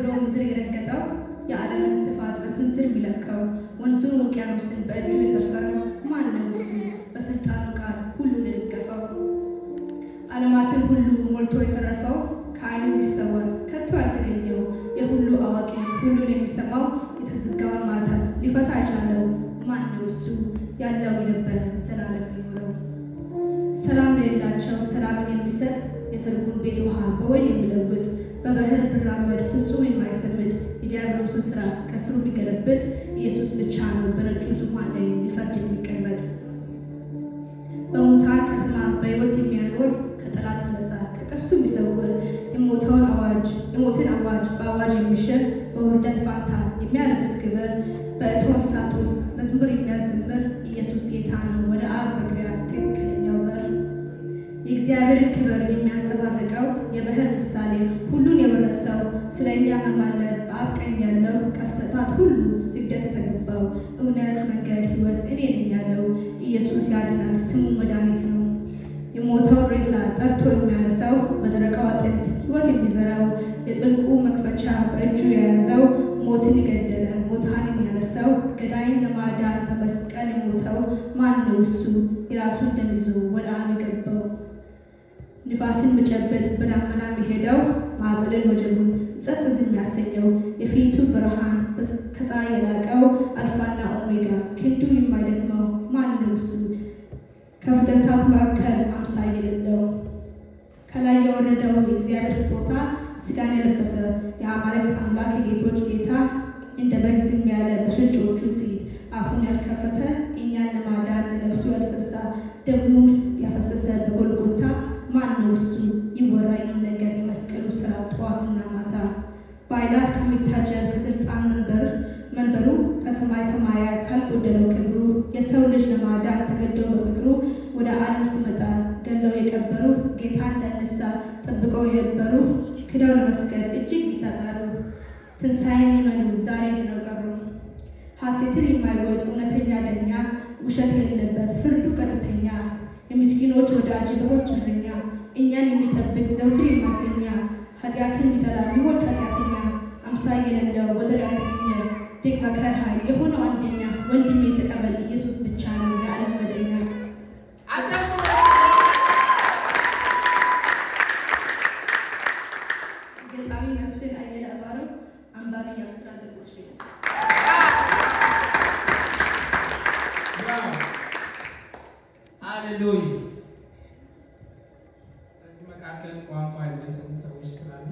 የነበረው ምድር የረገጠው የዓለምን ስፋት በስንዝር የሚለካው ወንዙን ውቅያኖስን በእጁ የሰፈረው ማን ነው እሱ? በስልጣኑ ቃል ሁሉን የደገፈው ዓለማትን ሁሉ ሞልቶ የተረፈው ከዓይኑ የሚሰወር ከቶ ያልተገኘው የሁሉ አዋቂ ሁሉን የሚሰማው የተዘጋውን ማተም ሊፈታ የቻለው ማን ነው እሱ? ያለው የነበረ ዘላለም የሚኖረው ሰላም ለሌላቸው ሰላምን የሚሰጥ የሰርጉን ቤት ውሃ በወይን የሚለውጥ በባህር ብራመድ ፍጹም የማይሰምጥ የዲያብሎስን ስርዓት ከስሩ የሚገለብጥ ኢየሱስ ብቻ ነው በነጩ ዙፋን ላይ ሊፈርድ የሚቀመጥ። በሙታን ከተማ በሕይወት የሚያኖር ከጠላት ነፃ ከቀስቱ የሚሰውር የሞትን አዋጅ በአዋጅ የሚሽር በውርደት ፋንታ የሚያለብስ ክብር በእቶን እሳት ውስጥ መዝሙር የሚያዘምር ኢየሱስ ጌታ ነው ወደ አብ መግቢያ ትክክለኛው በር። የእግዚአብሔርን ክብር የሚያንጸባርቀው የባህር ምሳሌ ሁሉን የወረሰው ስለ እኛ መማለድ በአብ ቀኝ ያለው ከፍጥረታት ሁሉ ስግደት የተገባው እውነት መንገድ ሕይወት እኔ ነኝ ያለው ኢየሱስ ያድናል ስሙ መድኃኒት ነው። የሞተው ሬሳ ጠርቶ የሚያነሳው በደረቀው አጥንት ሕይወት የሚዘራው የጥልቁ መክፈቻ በእጁ የያዘው ሞትን የገደለ ሙታንን ያነሳው ገዳይን ለማዳን በመስቀል የሞተው ማን ነው እሱ? የራሱን ደም ይዞ ወደ አብ የገባው ንፋስን መጨበጥ በዳመና የሚሄደው ማዕበልን ወጀቡን ጸጥ ዝም የሚያሰኘው የፊቱ ብርሃን ከፀሐይ የላቀው አልፋና ኦሜጋ ክንዱ የማይደክመው ማን ነው እሱ? ከፍጥረታት መካከል አምሳያ የሌለው ከላይ የወረደው የእግዚአብሔር ስጦታ ሥጋን የለበሰ የአማልክት አምላክ የጌቶች ጌታ እንደ በግ ዝም ያለ በሸንጮቹ ፊት አፉን ያልከፈተ እኛን ለማዳን ለነፍሱ ያልሰሳ ደሙን ያፈሰሰ በጎልጎታ ማን ነው እሱ? ይወራ ይነገር የመስቀሉ ሥራ ጠዋትና ማታ በኃይላት ከሚታጀብ ከስልጣን መንበሩ ከሰማይ ሰማያት ካልጎደለው ክብሩ የሰው ልጅ ለማዳን ተገደው በፍቅሩ ወደ ዓለም ሲመጣ ገለው የቀበሩ ጌታ እንዳይነሳ ጠብቀው የነበሩ ክደው ለመስቀል እጅግ ይታጣሩ ትንሣኤን ይመኑ ዛሬ ነው ቀሩ። ሐሴትን የማይወድ እውነተኛ ዳኛ ውሸት የሌለበት ፍርዱ ቀጥተኛ የምስኪኖች ወዳጅ በጎች እረኛ እኛን የሚጠብቅ ዘውትር የማተኛ ኃጢአትን የሚጠላ የሚወድ ኃጢአተኛ አምሳያ የሌለው ወደር ያልተገኘ ደግ መከራ የሆነው አንደኛ ወንድሜ ተቀበል ኢየሱስ ብቻ ነው የዓለም መድኃኒያ። ገጣሚ መስፍን አየለ አባረው፣ አንባቢ ያብስራ ደርቦሽ። ሃሌሉያ። ከዚህ መካከል ቋንቋ የማይሰሙ ሰዎች ስላሉ